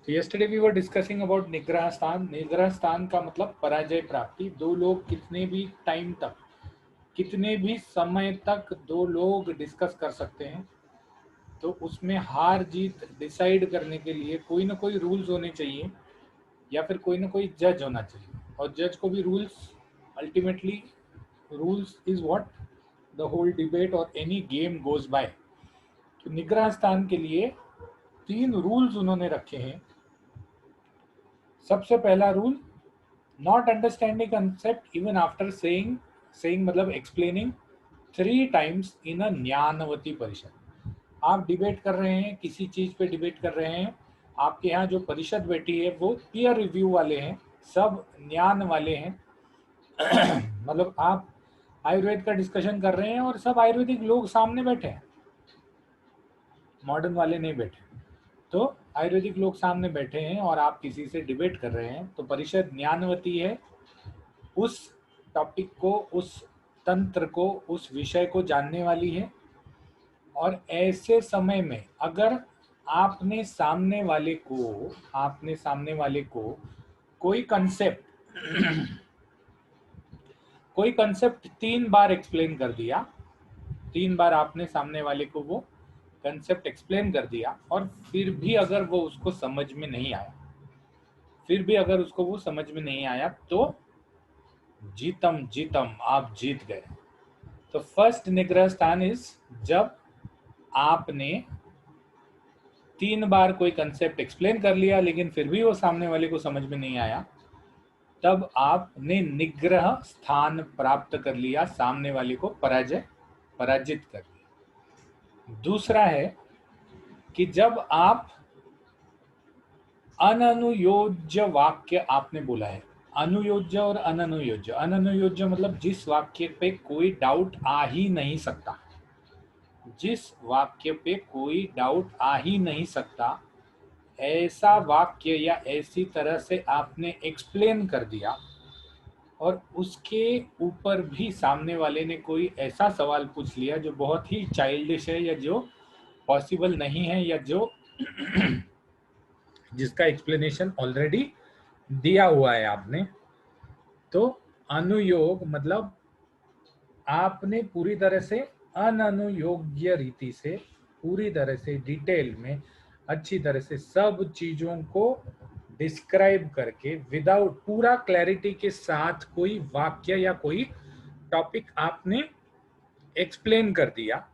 तो yesterday we were discussing about निग्रह स्थान। निग्रह स्थान का मतलब पराजय प्राप्ति। दो लोग कितने भी टाइम तक, कितने भी समय तक दो लोग डिस्कस कर सकते हैं, तो उसमें हार जीत डिसाइड करने के लिए कोई ना कोई रूल्स होने चाहिए या फिर कोई ना कोई जज होना चाहिए। और जज को भी rules, ultimately rules is what the whole debate और एनी गेम गोज बाय। तो निग्रह स्थान के लिए 3 रूल्स उन्होंने रखे हैं। सबसे पहला rule, not understanding concept even after saying मतलब एक्सप्लेनिंग 3 टाइम्स इन अ ज्ञानवती परिषद। आप डिबेट कर रहे हैं, किसी चीज पे डिबेट कर रहे हैं, आपके यहाँ जो परिषद बैठी है वो पीयर रिव्यू वाले हैं, सब ज्ञान वाले हैं। मतलब आप आयुर्वेद का डिस्कशन कर रहे हैं और सब आयुर्वेदिक लोग सामने बैठे हैं, मॉडर्न वाले नहीं बैठे। तो आयुर्वेदिक लोग सामने बैठे हैं और आप किसी से डिबेट कर रहे हैं, तो परिषद ज्ञानवती है, उस टॉपिक को, उस तंत्र को, उस विषय को जानने वाली है। और ऐसे समय में अगर आपने सामने वाले को कोई कंसेप्ट कोई कंसेप्ट 3 बार एक्सप्लेन कर दिया, 3 बार आपने सामने वाले को वो कंसेप्ट एक्सप्लेन कर दिया और फिर भी अगर वो उसको समझ में नहीं आया, तो जीतम जीतम, आप जीत गए। तो फर्स्ट निग्रह स्थान इज जब आपने 3 बार कोई कंसेप्ट एक्सप्लेन कर लिया लेकिन फिर भी वो सामने वाले को समझ में नहीं आया, तब आपने निग्रह स्थान प्राप्त कर लिया, सामने वाले को पराजित कर लिया। दूसरा है कि जब आप अननुयोज्य वाक्य आपने बोला है, अनुयोज्य और अननुयोज्य। अननुयोज्य मतलब जिस वाक्य पे कोई डाउट आ ही नहीं सकता, जिस वाक्य पे कोई डाउट आ ही नहीं सकता, ऐसा वाक्य या ऐसी तरह से आपने एक्सप्लेन कर दिया और उसके ऊपर भी सामने वाले ने कोई ऐसा सवाल पूछ लिया जो बहुत ही चाइल्डिश है या जो पॉसिबल नहीं है या जो जिसका एक्सप्लेनेशन ऑलरेडी दिया हुआ है आपने, तो अनुयोग मतलब आपने पूरी तरह से अननुयोग्य रीति से, पूरी तरह से डिटेल में, अच्छी तरह से सब चीजों को डिस्क्राइब करके, विदाउट, पूरा क्लैरिटी के साथ कोई वाक्य या कोई टॉपिक आपने एक्सप्लेन कर दिया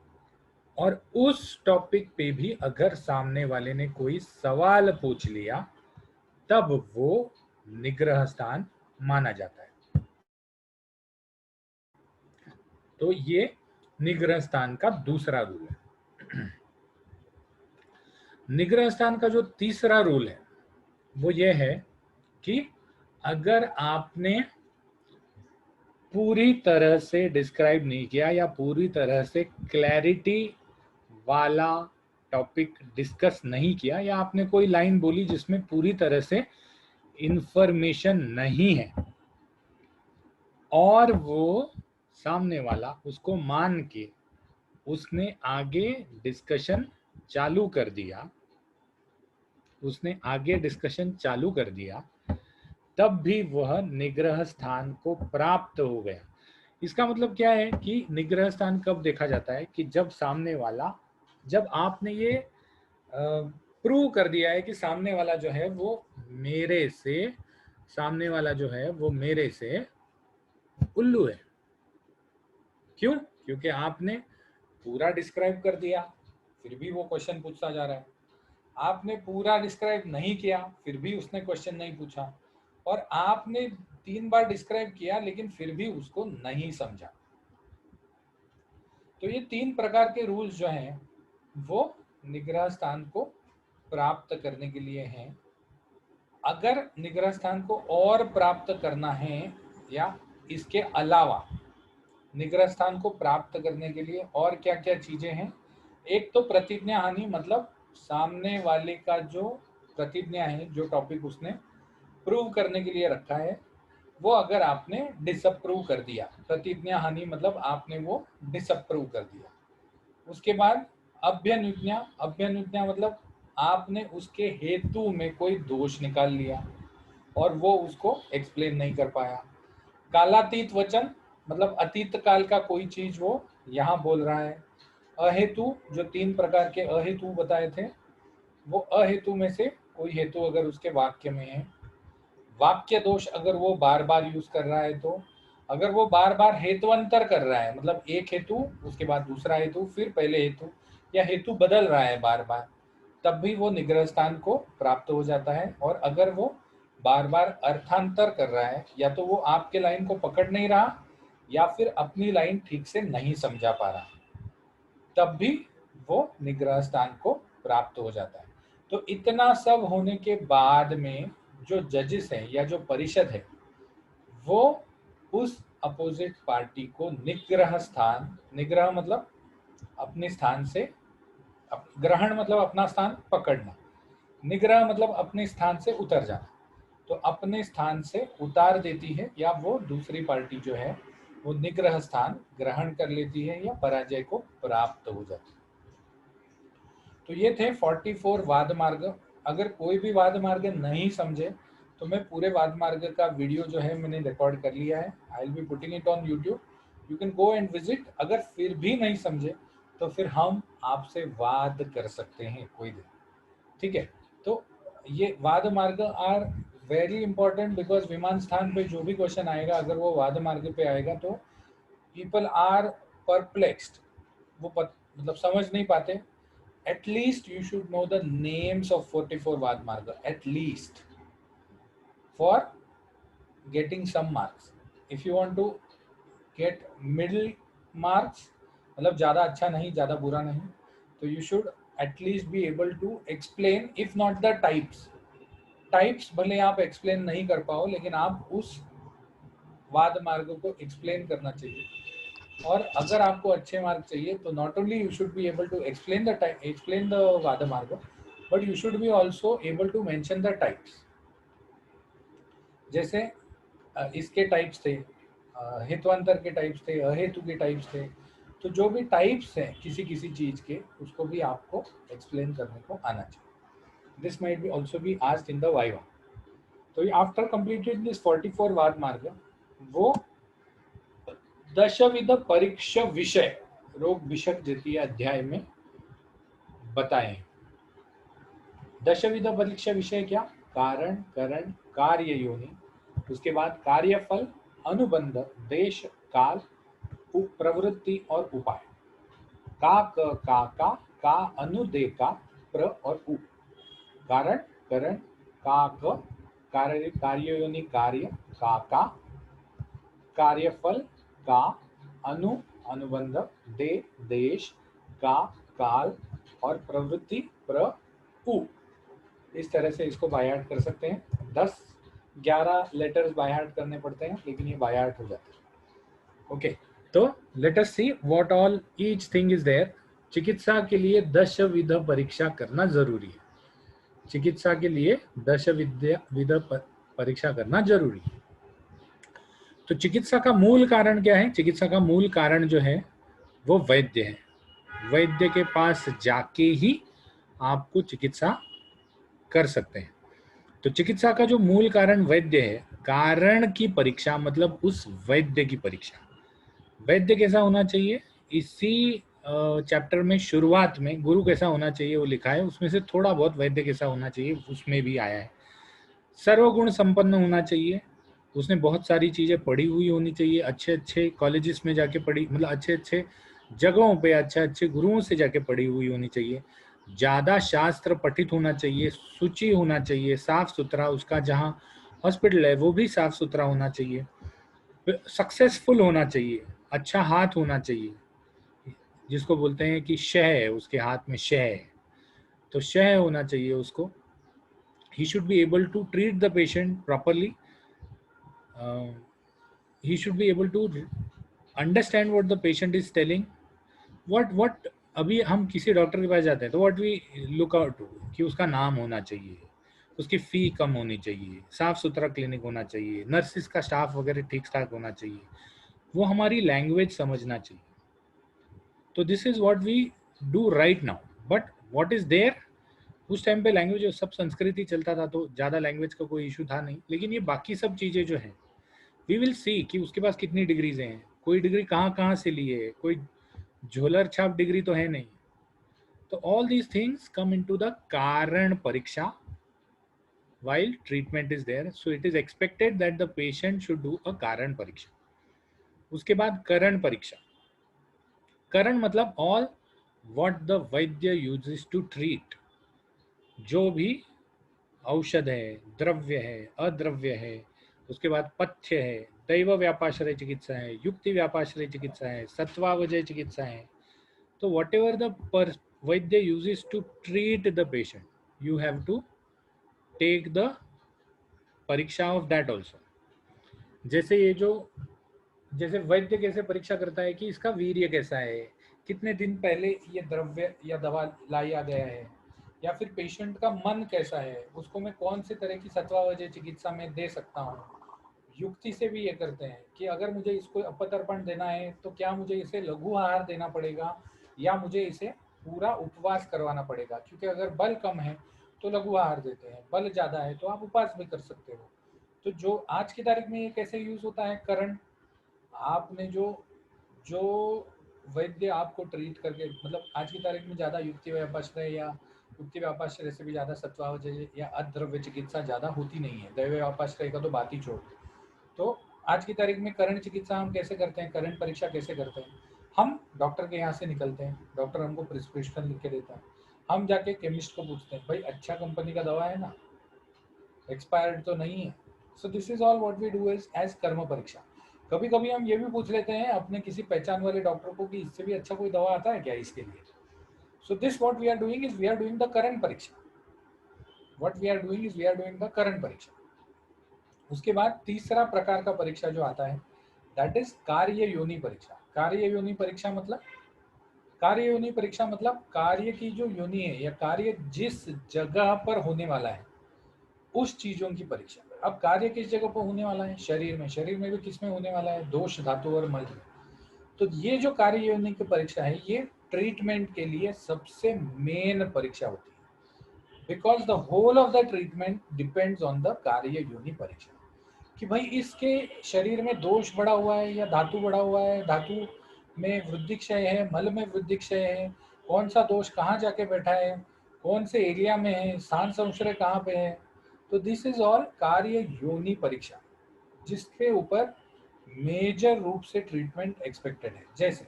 और उस टॉपिक पे भी अगर सामने वाले ने कोई सवाल पूछ लिया, तब वो निग्रह स्थान माना जाता है। तो ये निग्रह स्थान का दूसरा रूल है। निग्रह स्थान का जो तीसरा रूल है वो ये है कि अगर आपने पूरी तरह से डिस्क्राइब नहीं किया या पूरी तरह से क्लैरिटी वाला टॉपिक डिस्कस नहीं किया, या आपने कोई लाइन बोली जिसमें पूरी तरह से इंफॉर्मेशन नहीं है और वो सामने वाला उसको मान के उसने आगे डिस्कशन चालू कर दिया, तब भी वह निग्रह स्थान को प्राप्त हो गया। इसका मतलब क्या है कि निग्रह स्थान कब देखा जाता है कि जब सामने वाला, जब आपने ये प्रूव कर दिया है कि सामने वाला जो है वो मेरे से उल्लू है। क्यों? क्योंकि आपने पूरा डिस्क्राइब कर दिया फिर भी वो क्वेश्चन पूछता जा रहा है, आपने पूरा डिस्क्राइब नहीं किया फिर भी उसने क्वेश्चन नहीं पूछा, और आपने 3 बार डिस्क्राइब किया लेकिन फिर भी उसको नहीं समझा। तो ये 3 प्रकार के रूल्स जो हैं वो निग्रह स्थान को प्राप्त करने के लिए हैं। अगर निग्रह स्थान को और प्राप्त करना है या इसके अलावा निग्रह स्थान को प्राप्त करने के लिए और क्या क्या चीजें हैं, एक तो प्रतिज्ञा हानि, मतलब सामने वाले का जो प्रतिज्ञा है, जो टॉपिक उसने प्रूव करने के लिए रखा है, वो अगर आपने डिसअप्रूव कर दिया, प्रतिज्ञा हानि मतलब आपने वो डिसअप्रूव कर दिया। उसके बाद अभ्यनुज्ञा, अभ्यनुज्ञा मतलब आपने उसके हेतु में कोई दोष निकाल लिया और वो उसको एक्सप्लेन नहीं कर पाया। कालातीत वचन मतलब अतीत काल का कोई चीज वो यहाँ बोल रहा है। अहेतु, जो 3 प्रकार के अहेतु बताए थे, वो अहेतु में से कोई हेतु अगर उसके वाक्य में है। वाक्य दोष अगर वो बार बार यूज कर रहा है, तो अगर वो बार बार हेतुअंतर कर रहा है, मतलब एक हेतु उसके बाद दूसरा हेतु फिर पहले हेतु, या हेतु बदल रहा है बार बार, तब भी वो निग्रह स्थान को प्राप्त हो जाता है। और अगर वो बार बार अर्थांतर कर रहा है, या तो वो आपके लाइन को पकड़ नहीं रहा या फिर अपनी लाइन ठीक से नहीं समझा पा रहा, तब भी वो निग्रह स्थान को प्राप्त हो जाता है। तो इतना सब होने के बाद में जो जजेस हैं या जो परिषद है, वो उस अपोजिट पार्टी को निग्रह स्थान, निग्रह मतलब अपने स्थान से, ग्रहण मतलब अपना स्थान पकड़ना, निग्रह मतलब अपने स्थान से उतर जाना, तो अपने स्थान से उतार देती है, या वो दूसरी पार्टी जो है वो निग्रह स्थान ग्रहण कर लेती है या पराजय को प्राप्त हो जाती है। तो ये थे 44 वाद मार्ग। अगर कोई भी वाद मार्ग नहीं समझे तो मैं पूरे वाद मार्ग का वीडियो जो है मैंने रिकॉर्ड कर लिया है, I will be putting it on YouTube, you can go and visit. अगर फिर भी नहीं समझे तो फिर हम आपसे वाद कर सकते हैं कोई दिन, ठीक है। तो ये वाद मार्ग आर वेरी इंपॉर्टेंट, बिकॉज विमान स्थान पे जो भी क्वेश्चन आएगा अगर वो वाद मार्ग पे आएगा तो पीपल आर परप्लेक्स्ड, वो मतलब समझ नहीं पाते। at least you should know the names of 44 Vad Marga, at least, for getting some marks. If you want to get middle marks, मतलब ज़्यादा अच्छा नहीं ज़्यादा बुरा नहीं, तो you should at least be able to explain, if not the types भले आप explain नहीं कर पाओ, लेकिन आप उस वाद मार्ग को explain करना चाहिए। और अगर आपको अच्छे मार्क चाहिए तो not only you should be able to explain the वाद मार्ग, but you should be also able to mention the types. जैसे इसके टाइप्स थे, हेतुअंतर के टाइप्स थे, अहेतु के टाइप्स थे, तो जो भी टाइप्स हैं किसी किसी चीज के, उसको भी आपको एक्सप्लेन करने को आना चाहिए। This might be also be asked in the viva. तो आफ्टर कंप्लीटेड दिस 44 वाद मार्ग, वो दशविध परीक्ष विषय रोग विषक द्वितीय अध्याय में बताएं। दशविध परीक्ष विषय क्या? कारण, करण, कार्य योनि, उसके बाद कार्यफल, अनुबंध, देश, काल, प्रवृत्ति और उपाय। का अनुदे का प्र और उ। कारण, करण, का कार्य योनि कार्य, का कार्यफल, का अनुबंध, देश, का काल और प्रवृत्ति प्र उ। इस तरह से इसको बाय हार्ट कर सकते हैं। 10-11 लेटर्स बाय हार्ट करने पड़ते हैं, लेकिन ये बाय हार्ट हो जाते हैं। ओके, तो let us see what all each thing is there. चिकित्सा के लिए दशविध परीक्षा करना जरूरी है। चिकित्सा के लिए दशविध परीक्षा करना जरूरी है। तो चिकित्सा का मूल कारण क्या है? चिकित्सा का मूल कारण जो है वो वैद्य है। वैद्य के पास जाके ही आपको चिकित्सा कर सकते हैं। तो चिकित्सा का जो मूल कारण वैद्य है, कारण की परीक्षा मतलब उस वैद्य की परीक्षा। वैद्य कैसा होना चाहिए? इसी चैप्टर में शुरुआत में गुरु कैसा होना चाहिए वो लिखा है, उसमें से थोड़ा बहुत वैद्य कैसा होना चाहिए उसमें भी आया है। सर्वगुण संपन्न होना चाहिए, उसने बहुत सारी चीज़ें पढ़ी हुई होनी चाहिए, अच्छे अच्छे कॉलेजेस में जाके पढ़ी, मतलब अच्छे अच्छे जगहों पे अच्छे अच्छे गुरुओं से जाके पढ़ी हुई होनी चाहिए। ज़्यादा शास्त्र पठित होना चाहिए, शुचि होना चाहिए, साफ सुथरा, उसका जहाँ हॉस्पिटल है वो भी साफ सुथरा होना चाहिए, सक्सेसफुल होना चाहिए, अच्छा हाथ होना चाहिए, जिसको बोलते हैं कि शह है, उसके हाथ में शह है, तो शह होना चाहिए उसको। he should be able to treat the patient properly, he should be able to understand what the patient is telling, what अभी हम किसी डॉक्टर के पास जाते हैं तो व्हाट वी लुक आउट कि उसका नाम होना चाहिए, उसकी फ़ी कम होनी चाहिए, साफ़ सुथरा क्लिनिक होना चाहिए, नर्सिस का स्टाफ वगैरह ठीक ठाक होना चाहिए, वो हमारी लैंग्वेज समझना चाहिए। तो this is what we do right now, but what is there, उस टाइम पे लैंग्वेज सब संस्कृत ही चलता था, तो ज़्यादा लैंग्वेज का कोई इशू था नहीं। लेकिन ये बाकी सब चीज़ें जो हैं, वी विल सी कि उसके पास कितनी डिग्रीज हैं, कोई डिग्री कहाँ कहाँ से ली है, कोई झोलर छाप डिग्री तो है नहीं। तो all these things come into the कारण परीक्षा while treatment is there, so it is expected that the patient should do a कारण परीक्षा। उसके बाद करण परीक्षा। करण मतलब ऑल व्हाट द वैद्य यूजेस टू ट्रीट, जो भी औषध है, द्रव्य है, अद्रव्य है, उसके बाद पथ्य है, दैव व्यापाश्रय चिकित्सा है, युक्ति व्यापाश्रय चिकित्सा है, सत्वावजय चिकित्सा है। तो वॉट एवर द वैद्य uses to treat the patient, you have to take the परीक्षा ऑफ दैट ऑल्सो। जैसे ये जो, जैसे वैद्य कैसे परीक्षा करता है कि इसका वीर्य कैसा है, कितने दिन पहले ये द्रव्य या दवा लाया गया है, या फिर पेशेंट का मन कैसा है, उसको मैं कौन से तरह की सत्वावजय चिकित्सा में दे सकता हूँ। युक्ति से भी ये करते हैं कि अगर मुझे इसको अपतर्पण देना है तो क्या मुझे इसे लघु आहार देना पड़ेगा, या मुझे इसे पूरा उपवास करवाना पड़ेगा, क्योंकि अगर बल कम है तो लघु आहार देते हैं, बल ज़्यादा है तो आप उपवास भी कर सकते हो। तो जो आज की तारीख में ये कैसे यूज़ होता है करण, आपने जो जो वैद्य आपको ट्रीट करके, मतलब आज की तारीख में ज़्यादा युक्ति व्यापाश्रय या युक्ति व्यापाश्रय से भी ज़्यादा सत्वावजय या अद्रव्य चिकित्सा ज़्यादा होती नहीं है, दैव व्यापाश्रय का तो बात ही छोड़। तो आज की तारीख में करण चिकित्सा हम कैसे करते हैं, करण परीक्षा कैसे करते हैं, हम डॉक्टर के यहाँ से निकलते हैं, डॉक्टर हमको प्रिस्क्रिप्शन लिख के देता है, हम जाके केमिस्ट को पूछते हैं भाई अच्छा कंपनी का दवा है ना, एक्सपायर्ड तो नहीं है। So this is all what we do is as कर्म परीक्षा। कभी कभी हम ये भी पूछ लेते हैं अपने किसी पहचान वाले डॉक्टर को कि इससे भी अच्छा कोई दवा आता है क्या इसके लिए। So this what we are doing is we are doing the current परीक्षा। What we are doing is we are doing the current परीक्षा। उसके बाद तीसरा प्रकार का परीक्षा जो आता है, दैट इज कार्य योनि परीक्षा। कार्य योनि परीक्षा मतलब, कार्य योनि परीक्षा मतलब कार्य की जो योनि है या कार्य जिस जगह पर होने वाला है उस चीजों की परीक्षा। अब कार्य किस जगह पर होने वाला है, शरीर में, शरीर में भी किस में होने वाला है, दोष धातु और मल में। तो ये जो कार्य योनि की परीक्षा है ये ट्रीटमेंट के लिए सबसे मेन परीक्षा होती है, because the whole of the treatment depends on the कार्य योनि परीक्षा। कि भाई इसके शरीर में दोष बढ़ा हुआ है या धातु बढ़ा हुआ है, धातु में वृद्धि क्षय है, मल में वृद्धि क्षय है, कौन सा दोष कहाँ जाके बैठा है, कौन से एरिया में है, स्थान संश्रय कहाँ पे है। तो दिस इज ऑल कार्य योनि परीक्षा, जिसके ऊपर मेजर रूप से ट्रीटमेंट एक्सपेक्टेड है। जैसे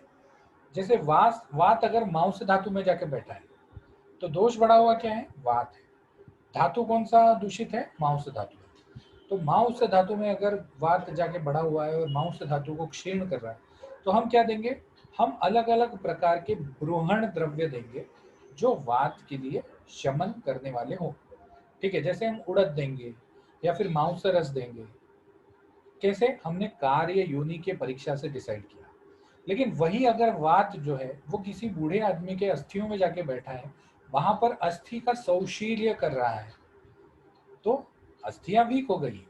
जैसे वात वात अगर मांस धातु में जाके बैठा है तो दोष बढ़ा हुआ क्या है, वात है। धातु कौन सा दूषित है, मांस धातु। तो मांस धातु में अगर वात जाके बढ़ा हुआ है और मांस धातु को क्षीण कर रहा है, तो हम क्या देंगे, हम अलग अलग प्रकार के ब्रूहण द्रव्य देंगे जो वात के लिए शमन करने वाले हों। ठीक है, जैसे हम उड़द देंगे या फिर मांस रस देंगे। कैसे, हमने कार्य योनि के परीक्षा से डिसाइड किया। लेकिन वही अगर वात जो है वो किसी बूढ़े आदमी के अस्थियों में जाके बैठा है, वहां पर अस्थि का सौशील्य कर रहा है, तो अस्थियां वीक हो गई।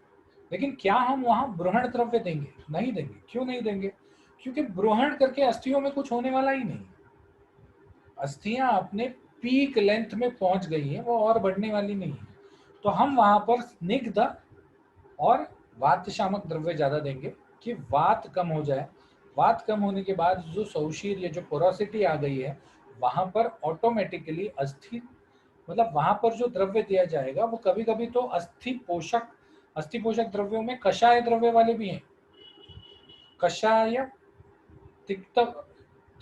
लेकिन क्या हम वहां ब्रूहण द्रव्य देंगे, नहीं देंगे। क्यों नहीं देंगे, क्योंकि ब्रूहण करके अस्थियों में कुछ होने वाला ही नहीं। अस्थियां अपने पीक लेंथ में पहुंच गई है, वो और बढ़ने वाली नहीं है। तो हम वहां पर स्निग्ध और वात शामक द्रव्य ज्यादा देंगे कि वात कम हो जाए। वात कम होने के बाद जो सौशील्य, जो पोरोसिटी आ गई है, वहां पर ऑटोमेटिकली अस्थि, मतलब वहां पर जो द्रव्य दिया जाएगा वो कभी कभी तो अस्थि पोषक द्रव्यों में कषाय द्रव्य वाले भी हैं। कषाय तिक्त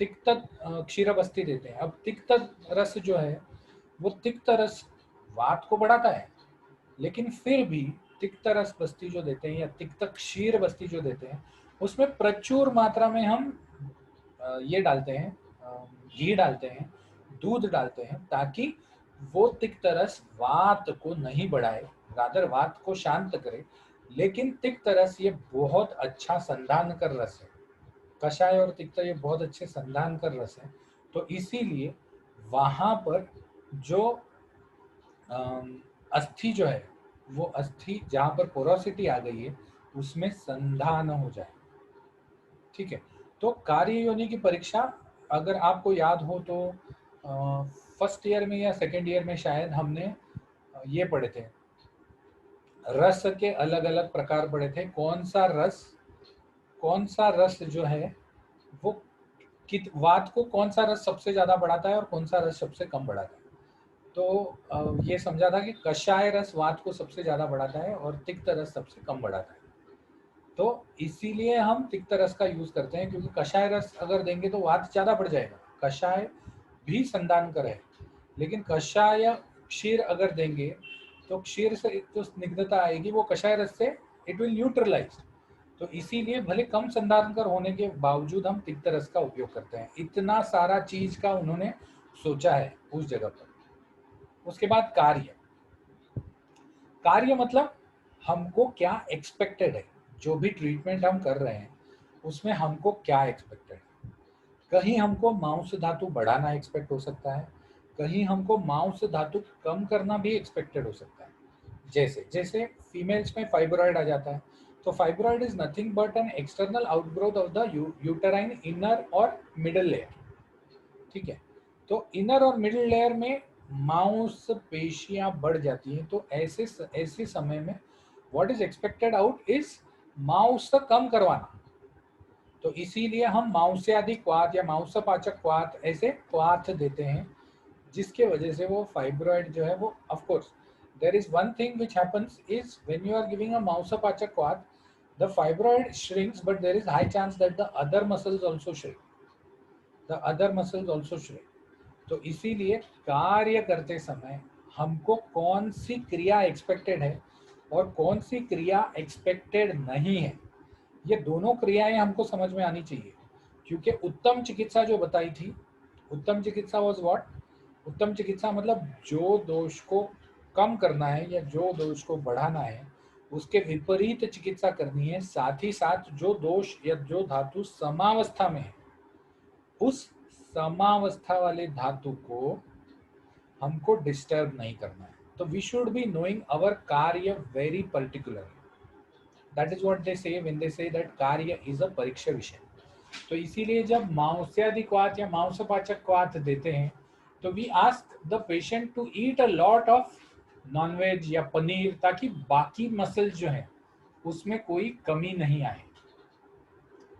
तिक्त क्षीर बस्ती देते हैं। अब तिक्त रस जो है वो तिक्त रस वात को बढ़ाता है, लेकिन फिर भी तिक्त रस बस्ती जो देते हैं या तिक्त क्षीर बस्ती जो देते हैं, उसमें प्रचुर मात्रा में हम ये डालते हैं, घी डालते हैं, दूध डालते हैं, ताकि वो तिक्त रस वात को नहीं बढ़ाए, रादर वात को शांत करे। लेकिन तिक्त रस ये बहुत अच्छा संधान कर रस है, कषाय और तिक्त ये बहुत अच्छे संधान कर रस है। तो इसीलिए वहां पर जो अस्थि जो है, वो अस्थि जहां पर पोरोसिटी आ गई है उसमें संधान हो जाए। ठीक है, तो कार्य योनि की परीक्षा अगर आपको याद हो तो फर्स्ट ईयर में या सेकेंड ईयर में शायद हमने ये पढ़े थे, रस के अलग अलग प्रकार पढ़े थे। कौन सा रस जो है वो कित वात को कौन सा रस सबसे ज्यादा बढ़ाता है और कौन सा रस सबसे कम बढ़ाता है। तो ये समझा था कि कषाय रस वात को सबसे ज्यादा बढ़ाता है और तिक्त रस सबसे कम बढ़ाता है। तो इसीलिए हम तिक्त रस का यूज करते हैं, क्योंकि कषाय रस अगर देंगे तो वात ज्यादा बढ़ जाएगा। कषाय भी संदानकर है, लेकिन कषाय क्षीर अगर देंगे तो क्षीर से जो स्निग्धता आएगी वो कषाय रस से इट विल न्यूट्रलाइज। तो इसीलिए भले कम संधारणकर होने के बावजूद हम तिक्त रस का उपयोग करते हैं। इतना सारा चीज का उन्होंने सोचा है उस जगह पर। उसके बाद कार्य। कार्य मतलब हमको क्या एक्सपेक्टेड है, जो भी ट्रीटमेंट हम कर रहे हैं उसमें हमको क्या एक्सपेक्टेड है। कहीं हमको मांस धातु बढ़ाना एक्सपेक्ट हो सकता है, कहीं हमको मांस धातु कम करना भी एक्सपेक्टेड हो सकता है। जैसे जैसे फीमेल्स में फाइब्रॉइड आ जाता है, तो fibroid is nothing but an external outgrowth of the uterine inner और मिडल लेयर। ठीक है, तो इनर और मिडिल लेयर में मांस पेशियां बढ़ जाती हैं, तो ऐसे समय में what is expected out is मांस कम करवाना। तो इसीलिए हम मांसादि क्वाथ या मांसपाचक क्वाथ ऐसे क्वाथ देते हैं, जिसके वजह से वो फाइब्रॉइड जो है वो of course there is one thing which happens is when you are giving a मांसपाचक क्वाथ, the fibroid shrinks but there is high chance that the other muscles also shrink, the other muscles also shrink। तो इसीलिए कार्य करते समय हमको कौन सी क्रिया एक्सपेक्टेड है और कौन सी क्रिया एक्सपेक्टेड नहीं है, ये दोनों क्रियाएं हमको समझ में आनी चाहिए। क्योंकि उत्तम चिकित्सा जो बताई थी, उत्तम चिकित्सा वाज व्हाट, उत्तम चिकित्सा मतलब जो दोष को कम करना है या जो दोष को बढ़ाना है उसके विपरीत चिकित्सा करनी है। साथ ही साथ जो दोष या जो धातु समावस्था में है उस समावस्था वाले धातु को हमको डिस्टर्ब नहीं करना है। तो वी शुड बी नोइंग अवर कार्य very particular. That is what they से व्हेन दे से दैट कार्य इज अ परीक्षा विषय। तो इसीलिए जब मांसादि क्वाथ या मांसपाचक क्वाथ देते हैं तो we ask the patient to eat a lot of nonveg या पनीर, ताकि बाकी मसल्स जो है उसमें कोई कमी नहीं आए।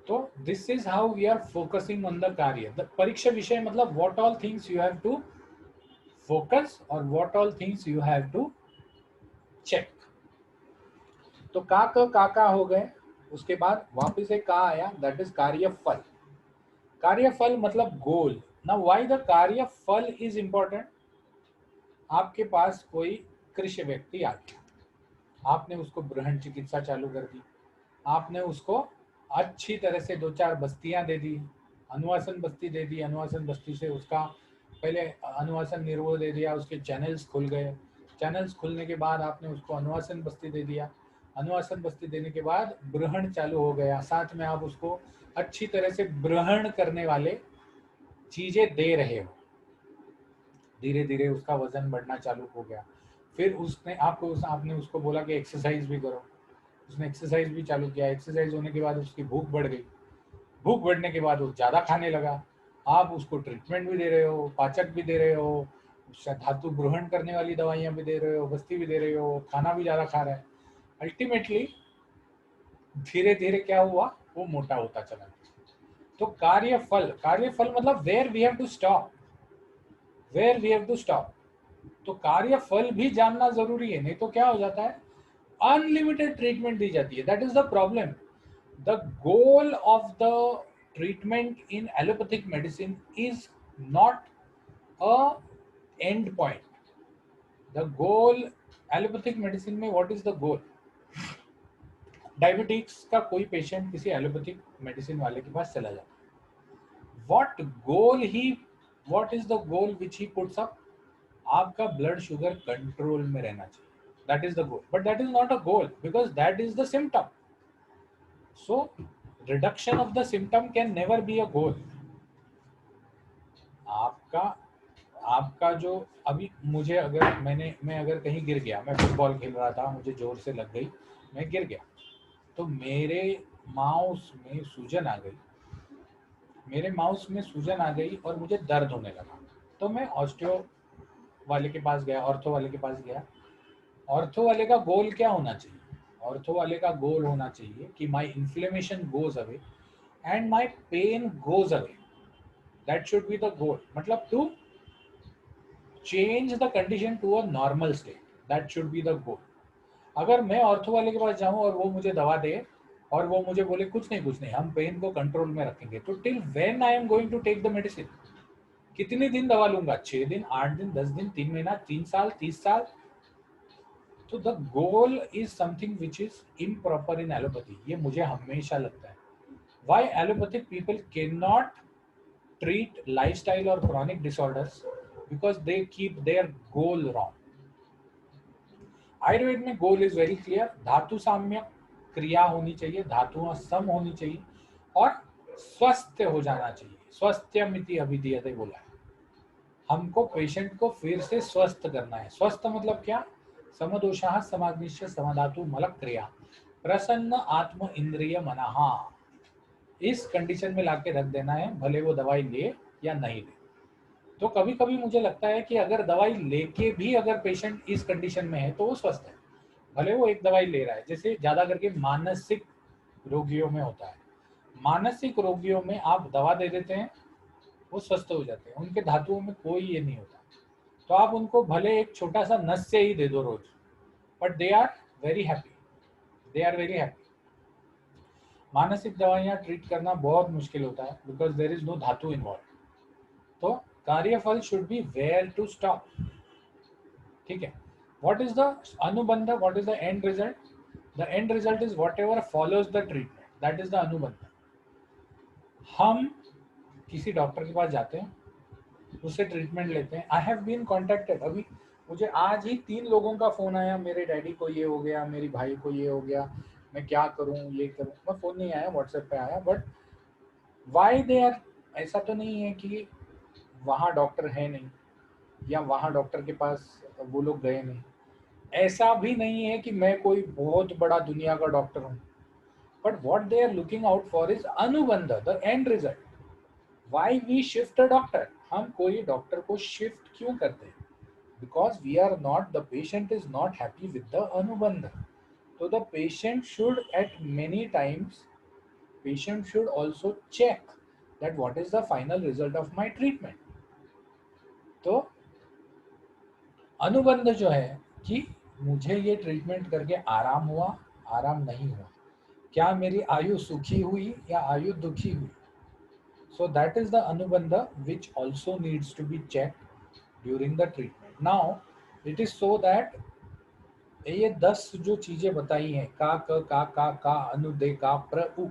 तो this is how we are focusing on the कार्य। द परीक्षा विषय मतलब what all things you have to focus और what all things you have to check. तो का हो गए। उसके बाद वापस एक का आया, दैट इज कार्यफल। कार्यफल मतलब गोल। ना व्हाई द कार्यफल इज इंपॉर्टेंट। आपके पास कोई कृषि व्यक्ति आ गया, आपने उसको बृहन चिकित्सा चालू कर दी, आपने उसको अच्छी तरह से 2-4 बस्तियां दे दी, अनुवासन बस्ती दे दी, अनुवासन बस्ती से उसका पहले अनुवासन निर्वो दे दिया, उसके चैनल्स खुल गए, चैनल्स खुलने के बाद आपने उसको अनुवासन बस्ती दे दिया, अनुवासन बस्ती देने के बाद ब्रहण चालू हो गया, साथ में आप उसको अच्छी तरह से ब्रहण करने वाले चीजें दे रहे हो। धीरे धीरे उसका वजन बढ़ना चालू हो गया। फिर उसने आपने उसको बोला कि एक्सरसाइज भी करो, उसने एक्सरसाइज भी चालू किया। एक्सरसाइज होने के बाद उसकी भूख बढ़ गई, भूख बढ़ने के बाद वो ज़्यादा खाने लगा। आप उसको ट्रीटमेंट भी दे रहे हो, पाचक भी दे रहे हो, धातु ग्रहण करने वाली दवाइयाँ भी दे रहे हो, बस्ती भी दे रहे हो, खाना भी ज़्यादा खा रहा है। अल्टीमेटली धीरे धीरे क्या हुआ, वो मोटा होता चला गया। तो कार्यफल, कार्यफल मतलब where we have to stop, where we have to stop. तो कार्यफल भी जानना जरूरी है, नहीं तो क्या हो जाता है, अनलिमिटेड ट्रीटमेंट दी जाती है। That is the problem. The goal of the treatment in allopathic medicine is not a end point. The goal allopathic medicine में what is the goal. Diabetics का कोई पेशेंट किसी एलोपैथिक मेडिसिन वाले के पास चला जाता है, what is the goal which he puts up, आपका ब्लड शुगर कंट्रोल में रहना चाहिए। That is the goal, but that is not a goal because that is the symptom. So reduction of the symptom can never be a goal. आपका आपका जो अभी मुझे अगर मैं अगर कहीं गिर गया, मैं फुटबॉल खेल रहा था, मुझे जोर से लग गई, मैं गिर गया, तो मेरे माउस में सूजन आ गई, मेरे माउस में सूजन आ गई और मुझे दर्द होने लगा। तो मैं वाले के पास गया, ऑर्थो वाले के पास गया, ऑर्थो वाले का गोल क्या होना चाहिए? ऑर्थो वाले का गोल होना चाहिए कि my inflammation goes away and my pain goes away, that should be the goal, मतलब to change the condition to a normal state, that should be the goal. अगर मैं ऑर्थो वाले के पास जाऊं और वो मुझे दवा दे और वो मुझे बोले कुछ नहीं हम पेन को कंट्रोल में रखेंगे, तो till when I am going to take the medicine? कितने दिन दवा लूंगा? 6 दिन, 8 दिन, 10 दिन, 3 महीना, 3 साल, 30 साल? तो the goal is something which is improper in allopathy, ये मुझे हमेशा लगता है। Why allopathic people can not treat lifestyle or chronic disorders? Because they keep their goal wrong. Ayurveda में गोल इज वेरी क्लियर, धातु साम्य क्रिया होनी चाहिए, धातुओं सम होनी चाहिए और स्वस्थ हो जाना चाहिए। स्वस्थ्यमिति अभिधीयते बोला है, हमको पेशेंट को फिर से स्वस्थ करना है। स्वस्थ मतलब क्या? समदोषाः समाग्निश्च समधातु मलक क्रिया प्रसन्न आत्म इंद्रिय मनहा, इस कंडीशन में लाके रख देना है, भले वो दवाई ले या नहीं ले। तो कभी कभी मुझे लगता है कि अगर दवाई लेके भी अगर पेशेंट इस कंडीशन में है तो वो स्वस्थ है, भले वो एक दवाई ले रहा है। जैसे ज्यादा करके मानसिक रोगियों में होता है, मानसिक रोगियों में आप दवा दे देते हैं, वो स्वस्थ हो जाते हैं, उनके धातुओं में कोई ये नहीं होता। तो आप उनको भले एक छोटा सा नस से ही दे दो रोज, but they are very happy, they are very happy. मानसिक दवाइयाँ ट्रीट करना बहुत मुश्किल होता है बिकॉज देर इज नो धातु इन्वॉल्व। तो कार्यफल should be where to stop, ठीक है। व्हाट इज द अनुबंध, what is the end result? The end result is whatever follows the treatment, that is the अनुबंध। हम किसी डॉक्टर के पास जाते हैं, उससे ट्रीटमेंट लेते हैं। आई हैव बीन कॉन्टेक्टेड, अभी मुझे आज ही 3 लोगों का फोन आया, मेरे डैडी को ये हो गया, मेरी भाई को ये हो गया, मैं क्या करूं, ये करूं। मैं फोन नहीं आया, व्हाट्सएप पे आया। बट वाई दे आर, ऐसा तो नहीं है कि वहाँ डॉक्टर है नहीं या वहाँ डॉक्टर के पास वो लोग गए नहीं, ऐसा भी नहीं है कि मैं कोई बहुत बड़ा दुनिया का डॉक्टर हूँ। But what they are looking out for is अनुबंध, the end result. Why we shift a doctor, हम कोई डॉक्टर को शिफ्ट क्यों करते हैं? Because we are not, the patient is not happy with the अनुबंध। तो the patient should at many times, patient should also check that what is the final result of my treatment. तो अनुबंध जो है कि मुझे ये ट्रीटमेंट करके आराम हुआ, आराम नहीं हुआ, क्या मेरी आयु सुखी हुई या आयु दुखी हुई। सो दैट इज द अनुबंध which also needs to be check during the treatment. Now it is so that ये 10 जो चीजें बताई हैं, का अनुदे का प्र उ,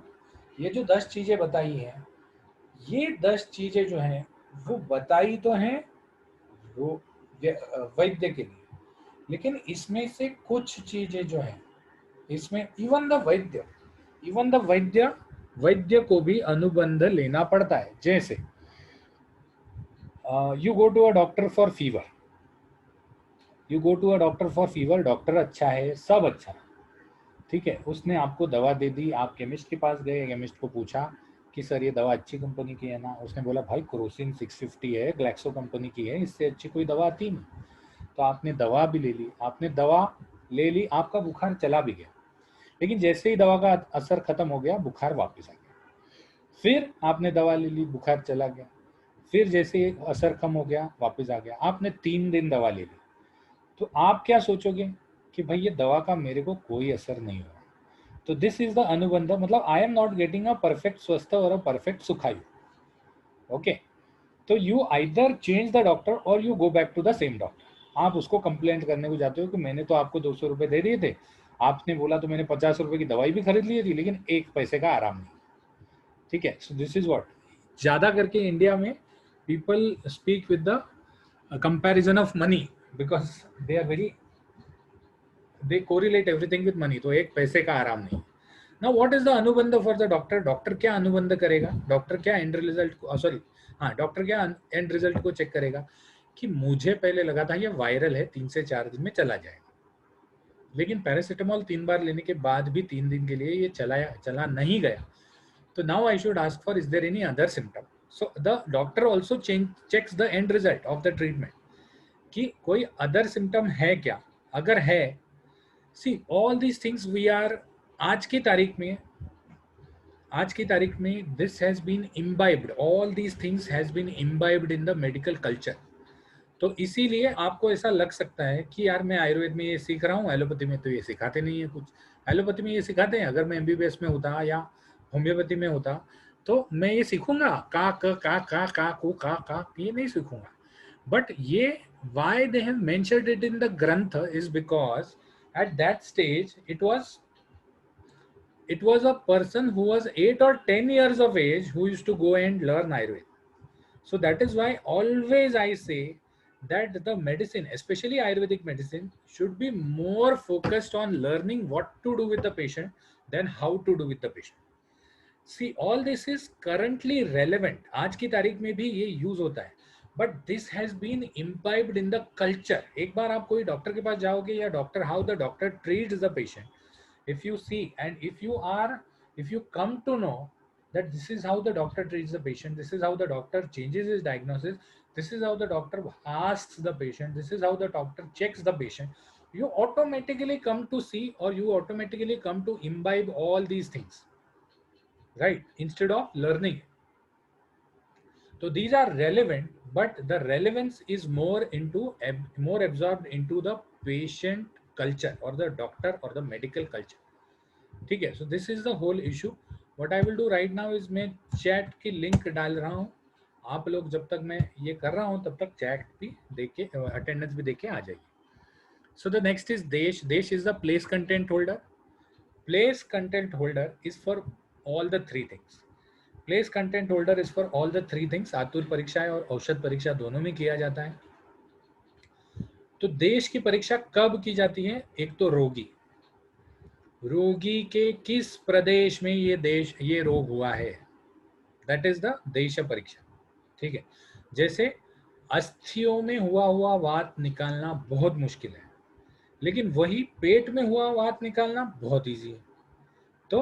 ये जो 10 चीजें बताई हैं, ये 10 चीजें जो हैं वो बताई तो हैं वो वैद्य के लिए, लेकिन इसमें से कुछ चीजें जो हैं, इसमें इवन द वैद्य को भी अनुबंध लेना पड़ता है। जैसे you go to a doctor for fever, you go to a doctor for fever, doctor अच्छा है, सब अच्छा है, ठीक है, उसने आपको दवा दे दी। आप केमिस्ट के पास गए, केमिस्ट को पूछा कि सर ये दवा अच्छी कंपनी की है ना? उसने बोला भाई क्रोसिन 650 है, ग्लैक्सो कंपनी की है, इससे अच्छी कोई दवा आती नहीं। तो आपने दवा भी ले ली, आपने दवा ले ली, आपका बुखार चला भी गया, लेकिन जैसे ही दवा का असर खत्म हो गया, बुखार वापस आ गया। फिर आपने दवा ले ली, बुखार चला गया, फिर जैसे ही असर कम हो गया, वापस आ गया। आपने 3 दिन दवा ले ली, तो आप क्या सोचोगे कि भाई ये दवा का मेरे को कोई असर नहीं हुआ। तो दिस इज द अनुबंध, मतलब I am not getting a perfect स्वस्थ और अ परफेक्ट सुखायु। ओके, तो you either change the doctor और you go back to the same doctor. आप उसको कंप्लेंट करने को जाते हो कि मैंने तो आपको 200 रुपये दे दिए थे, आपने बोला तो मैंने 50 रुपये की दवाई भी खरीद ली थी, लेकिन 1 पैसे का आराम नहीं। ठीक है, सो दिस इज व्हाट ज्यादा करके इंडिया में people speak with the comparison of money, because they are very, they correlate everything with money. तो 1 पैसे का आराम नहीं। नाउ व्हाट इज द अनुबंध फॉर द डॉक्टर? डॉक्टर क्या अनुबंध करेगा? डॉक्टर क्या एंड रिजल्ट को, सॉरी हाँ, डॉक्टर क्या एंड रिजल्ट को चेक करेगा कि मुझे पहले लगा था ये वायरल है, 3 से 4 दिन में चला जाएगा, लेकिन पैरासिटामोल 3 बार लेने के बाद भी 3 दिन के लिए ये चला नहीं गया। तो now I should ask for is there any other symptom. So the doctor also checks the end result of the treatment कि कोई अदर सिम्टम है क्या, अगर है, see all these things we are, आज की तारीख में, आज की तारीख में this has been imbibed, all these things has been imbibed in the medical culture. तो इसीलिए आपको ऐसा लग सकता है कि यार मैं आयुर्वेद में ये सीख रहा हूँ, एलोपैथी में तो ये सिखाते नहीं है कुछ। एलोपैथी में ये सिखाते हैं, अगर मैं एमबीबीएस में होता या होम्योपैथी में होता तो मैं ये सीखूंगा का कु का, ये नहीं सीखूंगा। बट ये why they have mentioned it in the grantha is because at that stage it was a person who was 8 or 10 years of age who used to go and learn Ayurveda. So that is why always I say that the medicine, especially Ayurvedic medicine, should be more focused on learning what to do with the patient than how to do with the patient. See, all this is currently relevant. आज की तारीख में भी ये use होता है, but this has been imbibed in the culture. एक बार आप कोई डॉक्टर के पास जाओगे या doctor, how the doctor treats the patient, if you see and if you come to know that this is how the doctor treats the patient, this is how the doctor changes his diagnosis, this is how the doctor asks the patient, this is how the doctor checks the patient, you automatically come to see, or you automatically come to imbibe all these things, right, instead of learning. So these are relevant, but the relevance is more into more absorbed into the patient culture or the doctor or the medical culture. ठीक है, so this is the whole issue. What I will do right now is मैं chat की link डाल रहा हूँ, आप लोग जब तक मैं ये कर रहा हूँ तब तक चैट भी देख के, अटेंडेंस भी देख के आ जाएगी। सो द नेक्स्ट इज देश। देश is the place content holder. Place content holder is for all the three things. Place content holder is for all the three things. आतुर परीक्षा और औषध परीक्षा दोनों में किया जाता है। तो देश की परीक्षा कब की जाती है? एक तो रोगी, रोगी के किस प्रदेश में ये रोग हुआ है, दैट इज द देश परीक्षा। ठीक है, जैसे अस्थियों में हुआ वात निकालना बहुत मुश्किल है, लेकिन वही पेट में हुआ वात निकालना बहुत इजी है। तो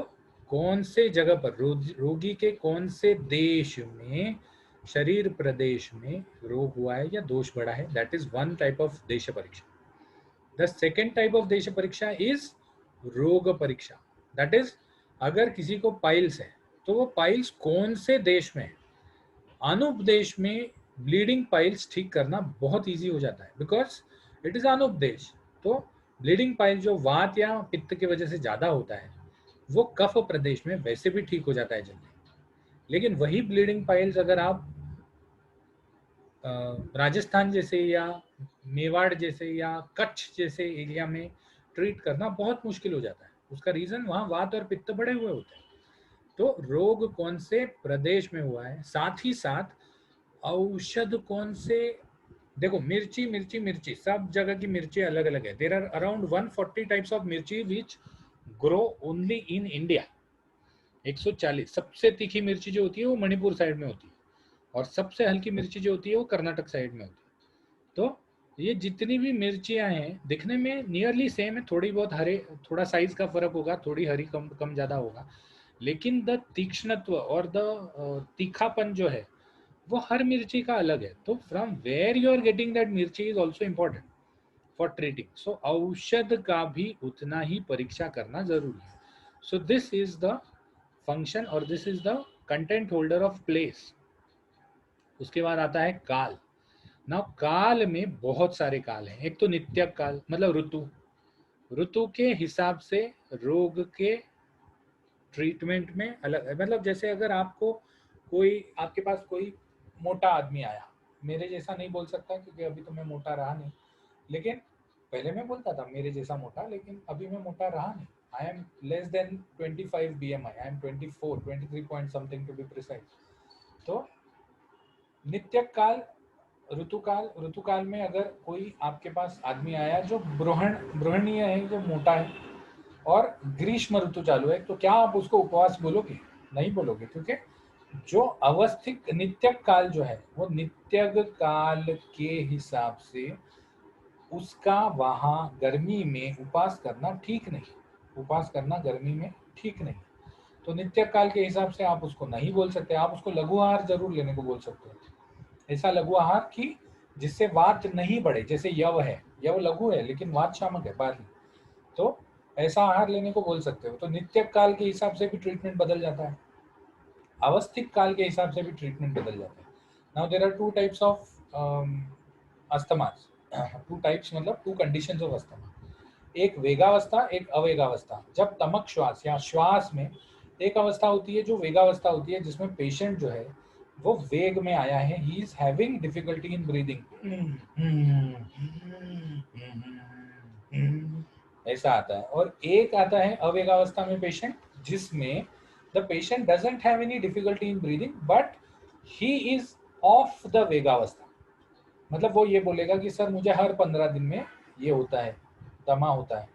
कौन से जगह पर रोगी के कौन से देश में, शरीर प्रदेश में रोग हुआ है या दोष बढ़ा है, that is one type of देश परीक्षा। द सेकेंड टाइप ऑफ देश परीक्षा इज रोग परीक्षा। दैट इज, अगर किसी को पाइल्स है तो वो पाइल्स कौन से देश में है। अनुपदेश में ब्लीडिंग पाइल्स ठीक करना बहुत इजी हो जाता है, बिकॉज इट इज अनुपदेश। तो ब्लीडिंग पाइल जो वात या पित्त की वजह से ज्यादा होता है, वो कफ प्रदेश में वैसे भी ठीक हो जाता है जल्दी। लेकिन वही ब्लीडिंग पाइल्स अगर आप राजस्थान जैसे या मेवाड़ जैसे या कच्छ जैसे एरिया में ट्रीट करना बहुत मुश्किल हो जाता है। उसका रीजन वहाँ वात और पित्त बढ़े हुए होते हैं। तो रोग कौन से प्रदेश में हुआ है, साथ ही साथ औषध कौन से। देखो, मिर्ची मिर्ची मिर्ची सब जगह की मिर्ची अलग अलग है। There are around 140 types of मिर्ची which grow only in India. 140। सबसे तीखी मिर्ची जो होती है वो मणिपुर साइड में होती है, और सबसे हल्की मिर्ची जो होती है वो कर्नाटक साइड में होती है। तो ये जितनी भी मिर्चियां हैं दिखने में नियरली सेम है, थोड़ी बहुत हरे, थोड़ा साइज का फर्क होगा, थोड़ी हरी कम कम ज्यादा होगा, लेकिन द तीक्ष्णत्व और द तीखापन जो है वो हर मिर्ची का अलग है। तो from where you are getting that मिर्ची is also important for treating. So औषध का भी उतना ही परीक्षा करना जरूरी है। So this is the function और this is the content holder of place. उसके बाद आता है काल। ना काल में बहुत सारे काल हैं। एक तो नित्य काल, मतलब ऋतु, ऋतु के हिसाब से रोग के ट्रीटमेंट में अलग, मतलब जैसे अगर आपको कोई, आपके पास कोई मोटा आदमी आया, मेरे जैसा नहीं बोल सकता क्योंकि अभी तो मैं मोटा रहा नहीं, लेकिन पहले मैं बोलता था मेरे जैसा मोटा, लेकिन अभी मैं मोटा रहा नहीं। I am less than 25 BMI, I am 24, 23 point something to be precise. तो नित्य काल, ऋतुकाल, ऋतुकाल में अगर कोई आपके पास आदमी आया जो बृहणीय है, जो मोटा है, और ग्रीष्म ऋतु चालू है, तो क्या आप उसको उपवास बोलोगे? नहीं बोलोगे, क्योंकि जो अवस्थित नित्य काल जो है वो नित्य काल के हिसाब से उसका वहां गर्मी में उपवास करना ठीक नहीं, उपवास करना गर्मी में ठीक नहीं। तो नित्य काल के हिसाब से आप उसको नहीं बोल सकते, आप उसको लघु आहार जरूर लेने को बोल सकते हो। ऐसा लघु आहार कि जिससे वात नहीं बढ़े, जैसे यव है, यव लघु है लेकिन वात शामक है बारही, तो ऐसा आहार लेने को बोल सकते हो। तो नित्य काल के हिसाब से भी ट्रीटमेंट बदल जाता है, अवस्थिक काल के हिसाब से भी ट्रीटमेंट बदल जाता है। Now there are two types of asthma, two types मतलब टू कंडीशंस ऑफ अस्थमा, एक वेगावस्था एक अवेगावस्था। जब तमक श्वास या श्वास में एक अवस्था होती है जो वेगावस्था होती है, जिसमें पेशेंट जो है वो वेग में आया है, he is having difficulty in breathing, ऐसा आता है। और एक आता है अवेगावस्था में पेशेंट, जिसमें the patient doesn't have any difficulty in breathing but he is of the वेगावस्था। मतलब वो ये बोलेगा कि सर मुझे हर 15 दिन में ये होता है, दमा होता है,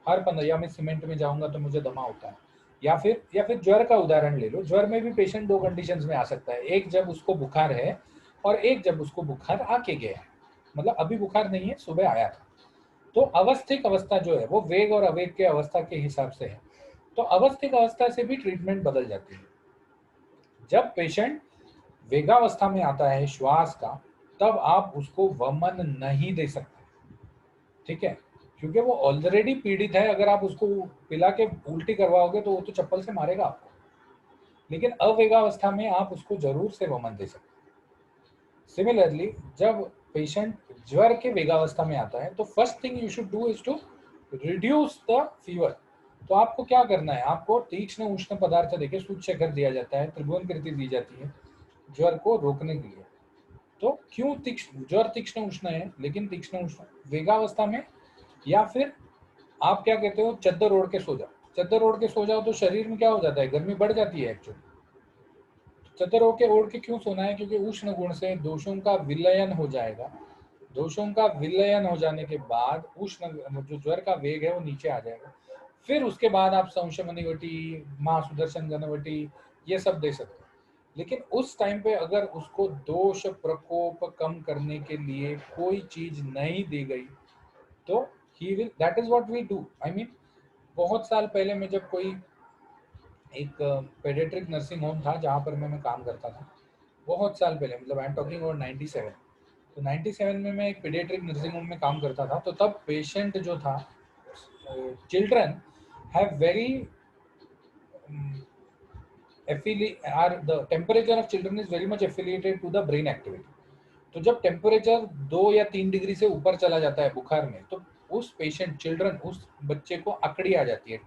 हर 15, या मैं सीमेंट में जाऊंगा तो मुझे दमा होता है। या फिर ज्वर का उदाहरण ले लो, ज्वर में भी पेशेंट दो कंडीशंस में आ सकता है, एक जब उसको बुखार है और एक जब उसको बुखार आके गया है, मतलब अभी बुखार नहीं है, सुबह आया था। तो अवस्थिक अवस्था जो है वो वेग और अवेग के अवस्था के हिसाब से है। तो अवस्थिक अवस्था से भी ट्रीटमेंट बदल जाती है। जब पेशेंट वेगावस्था में आता है श्वास का, तब आप उसको वमन नहीं दे सकते, ठीक है, क्योंकि वो ऑलरेडी पीड़ित है। अगर आप उसको पिला के उल्टी करवाओगे तो वो तो चप्पल से मारेगा आपको। लेकिन अवेगावस्था में आप उसको जरूर से वमन दे सकते हैं। सिमिलरली जब पेशेंट ज्वर के वेगावस्था में आता है, तो first thing you should do is to reduce the fever. तो आपको क्या करना है, आपको तीक्ष्ण उष्ण पदार्थ देके सूचशेखर दिया जाता है, त्रिभुवन कृति दी जाती है ज्वर को रोकने के लिए। तो क्यों तीक्ष्ण ज्वर तीक्ष्ण उष्ण है, लेकिन तीक्ष्ण उष्ण वेगावस्था में, या फिर आप क्या कहते हो, चद्दर ओढ़ के सो जाओ। चद्दर ओढ़ के सो जाओ तो शरीर में क्या हो जाता है, गर्मी बढ़ जाती है एक्चुअली। चद्दर ओढ़ के क्यों सोना है, क्योंकि उष्ण गुण से दोषों का विलयन हो जाएगा। दोषों का विलयन हो जाने के बाद उष्ण जो ज्वर का वेग है वो नीचे आ जाएगा। फिर उसके बाद आप संशमनिवटी, माँ सुदर्शन गणवटी, ये सब दे सकते हो। लेकिन उस टाइम पे अगर उसको दोष प्रकोप कम करने के लिए कोई चीज नहीं दी गई, तो he will, that is what we do. I mean, बहुत साल पहले मैं जब कोई एक पेडियाट्रिक नर्सिंग होम था जहाँ पर मैं काम करता था, बहुत साल पहले, मतलब आई एम टॉकिंग अबाउट 97। तो 97 में मैं एक पीडियाट्रिक नर्सिंग होम में काम करता था। तो तब पेशेंट जो था, children have very the temperature of children is very much affiliated to the brain activity. तो जब टेम्परेचर 2 या 3 डिग्री से ऊपर चला जाता है बुखार में, तो उस पेशेंट चिल्ड्रन, उस बच्चे को अकड़ी आ जाती है।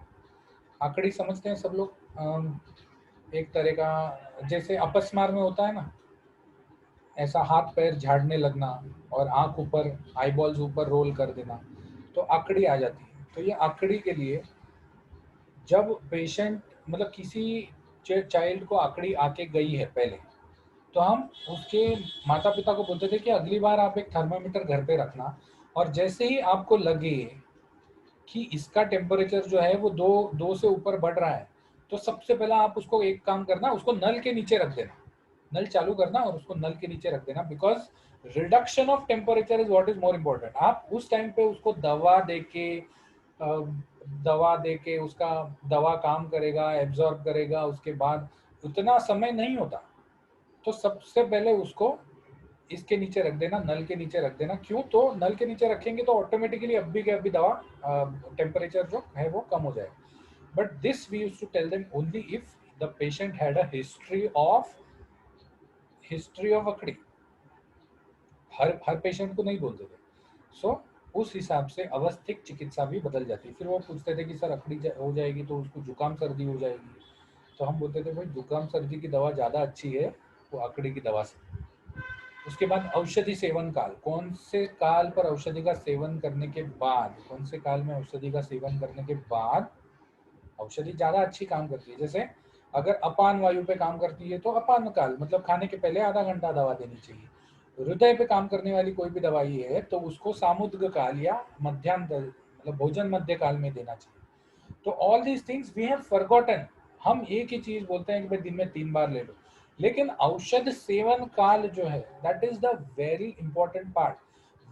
अकड़ी समझते हैं सब लोग, एक तरह का जैसे अपस्मार में होता है ना, ऐसा हाथ पैर झाड़ने लगना और आंख ऊपर, आईबॉल्स ऊपर रोल कर देना, तो अकड़ी आ जाती है। तो ये अकड़ी के लिए जब पेशेंट, मतलब किसी चाइल्ड को अकड़ी आके गई है पहले, तो हम उसके माता पिता को बोलते थे कि अगली बार आप एक थर्मामीटर घर पे रखना, और जैसे ही आपको लगे कि इसका टेम्परेचर जो है वो दो दो से ऊपर बढ़ रहा है, तो सबसे पहला आप उसको एक काम करना, उसको नल के नीचे रख देना, नल चालू करना और उसको नल के नीचे रख देना, because reduction of temperature is what is more important. आप उस टाइम पे उसको दवा दे के उसका दवा काम करेगा, एब्जॉर्ब करेगा, उसके बाद उतना समय नहीं होता। तो सबसे पहले उसको इसके नीचे रख देना, नल के नीचे रख देना। क्यों, तो नल के नीचे रखेंगे तो ऑटोमेटिकली अभी के अभी दवा टेम्परेचर जो है वो कम हो जाएगा। But this we used to tell them only if the patient had a history of अकड़ी। हर पेशेंट को नहीं बोलते थे। सो उस हिसाब से अवस्थिक चिकित्सा भी बदल जाती। फिर वो पूछते थे कि सर अकड़ी हो जाएगी तो उसको जुकाम सर्दी हो जाएगी, तो हम बोलते थे भाई जुकाम सर्दी की दवा ज़्यादा अच्छी है वो अकड़ी की दवा से। उसके बाद औषधि सेवन काल, कौन से काल पर औषधि का सेवन करने के बाद, कौन से काल में औषधि का सेवन करने के बाद औषधि ज्यादा अच्छी काम करती है। जैसे अगर अपान वायु पे काम करती है तो अपान काल, मतलब खाने के पहले आधा घंटा दवा देनी चाहिए। हृदय पे काम करने वाली कोई भी दवाई है तो उसको सामुद्ग काल या मध्यांतर, मतलब भोजन मध्य काल में देना चाहिए। तो all these things we have forgotten. हम एक ही चीज बोलते हैं कि भाई दिन में 3 बार ले लो, लेकिन औषध सेवन काल जो है that is the very important part.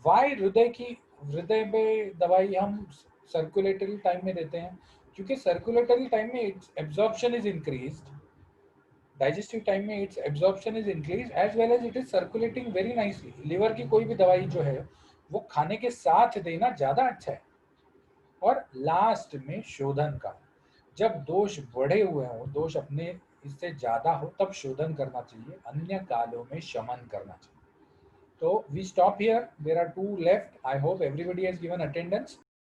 Why हृदय पे दवाई हम सर्कुलेटरी टाइम में देते हैं, क्योंकि सर्कुलेटरी टाइम में absorption is increased, digestive time में it's absorption is increase as well as it is circulating very nicely. Liver की कोई भी दवाई जो है वो खाने के साथ देना ज्यादा अच्छा है। और लास्ट में शोधन का, जब दोष बढ़े हुए हों, दोष अपने इससे ज्यादा हो, तब शोधन करना चाहिए, अन्य कालों में शमन करना चाहिए। तो we stop here, there are two left. I hope everybody has given attendance.